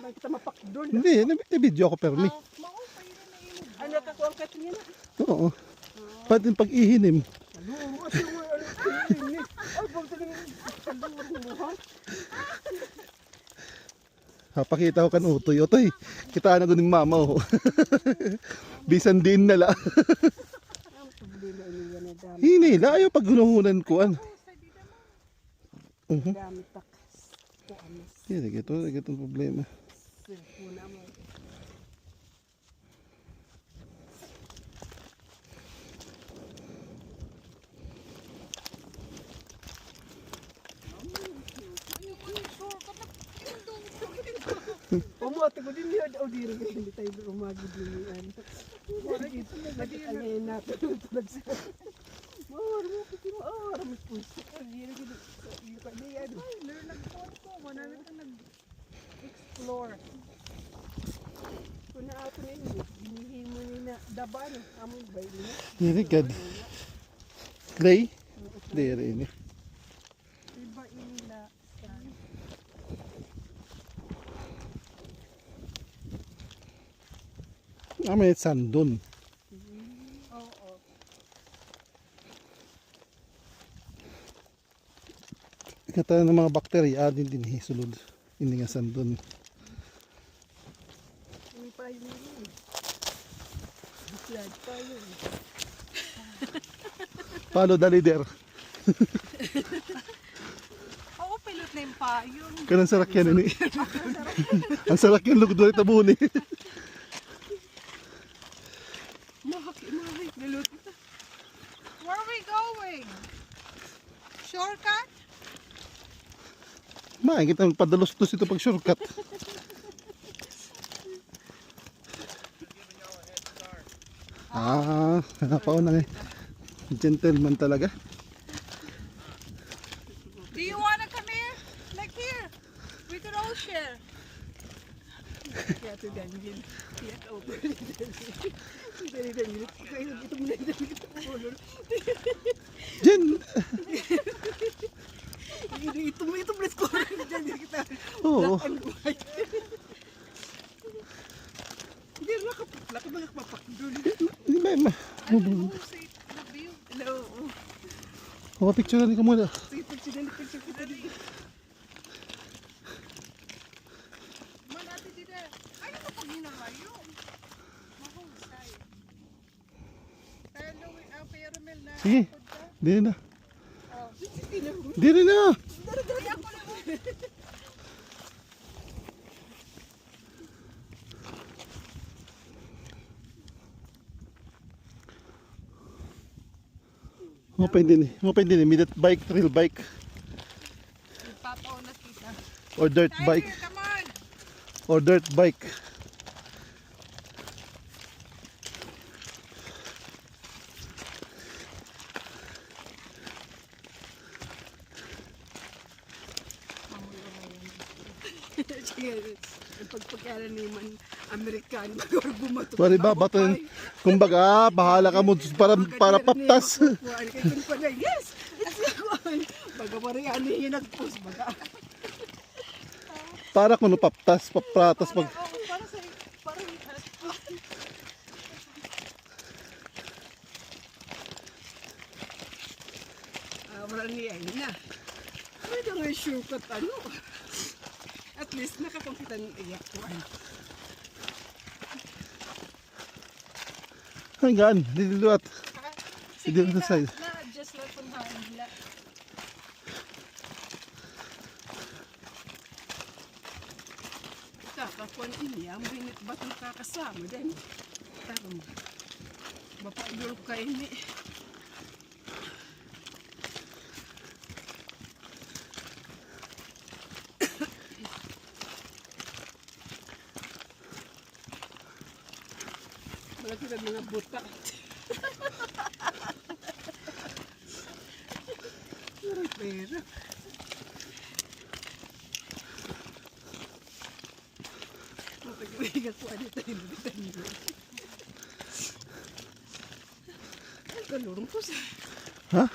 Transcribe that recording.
May kita mapakdol. Hindi, nabit-video ako permi. Ano nakakuha ka niya na? Oo. Pwede pag ihinim. Ano kasi mo ano? Ay, pagdating mo ha? Pakita ko kan utoy. Utoy, kita na doon ng mama oh. Bisan din nala. Hinila, ayaw pag gunuhunan ko an. Gamit tak. Hindi, ito problema. Puna mo. Pumuati ko din yun. O di rin hindi tayo umagi din yan. Nagkakalayin natin. Mawar mo kasi mawar mo po. Di rin yung kanya yan. Ay, nag-phone ko. Manamit ka nag-explore. Kung na-ato na yun, hinihin mo na daban. Amoy ba yun? Very good. Clay? Hindi rin eh. Iba ila. May sandon. Oo. Kata ng mga bakterya, din sulod. Hindi nga sandon. Hindi pa yun yun. Bislad pa yun. Follow the leader. Oo, pilot na yung pa yun. Kanang sarak yan ini. Ang sarak yung lugdo ito buni. Mahak, pilot. Where are we going? Shortcut? Main kita padalos-dos ito pag shortcut. Napauna eh. Gentleman talaga. Do you wanna come here? Like here? We could all share. Kaya ito Daniel. Kaya ito over. Daniel. Kaya ito muna Daniel. Jen! Ito muna score. Daniel kita. Oo. Black and white. Hindi, laki ba nakapapakdol? Hindi ba? Ano? Say, love you. Hello. Picture ka muna. Sige, picture kita dito. Manati dito. Ano na pag hinahayo? Mahusay. Pero pero Mel na. Sige. Dili na. Oh. Dili na. Dari ako na. Mo pwede ni midget bike, trail bike, Papauna kita. or dirt bike, Tiger, come on. or dirt bike. Sige, pagpagkala naman Amerikano bago bumato. Pwede ba baton? Kumbaga, bahala ka mo para paptas. Yes! Baga parihan niya nag-post baga. Para kuno paptas, papratas pag Para sa parang wala niya na. Pwede nga shortcut ano. At least nakapagkita ng iyak ko. hanggaan, diluat. Sige Dito na, sa side. just let them handle. Kakakuan ini, ang binit ba't nakakasama din? Tarong, mapagdul ka ini. Malaki na mga buta. Pero, mapag-iwiga ko ano tayo nabitan nyo. Ay, kalurong ko sa... Ha?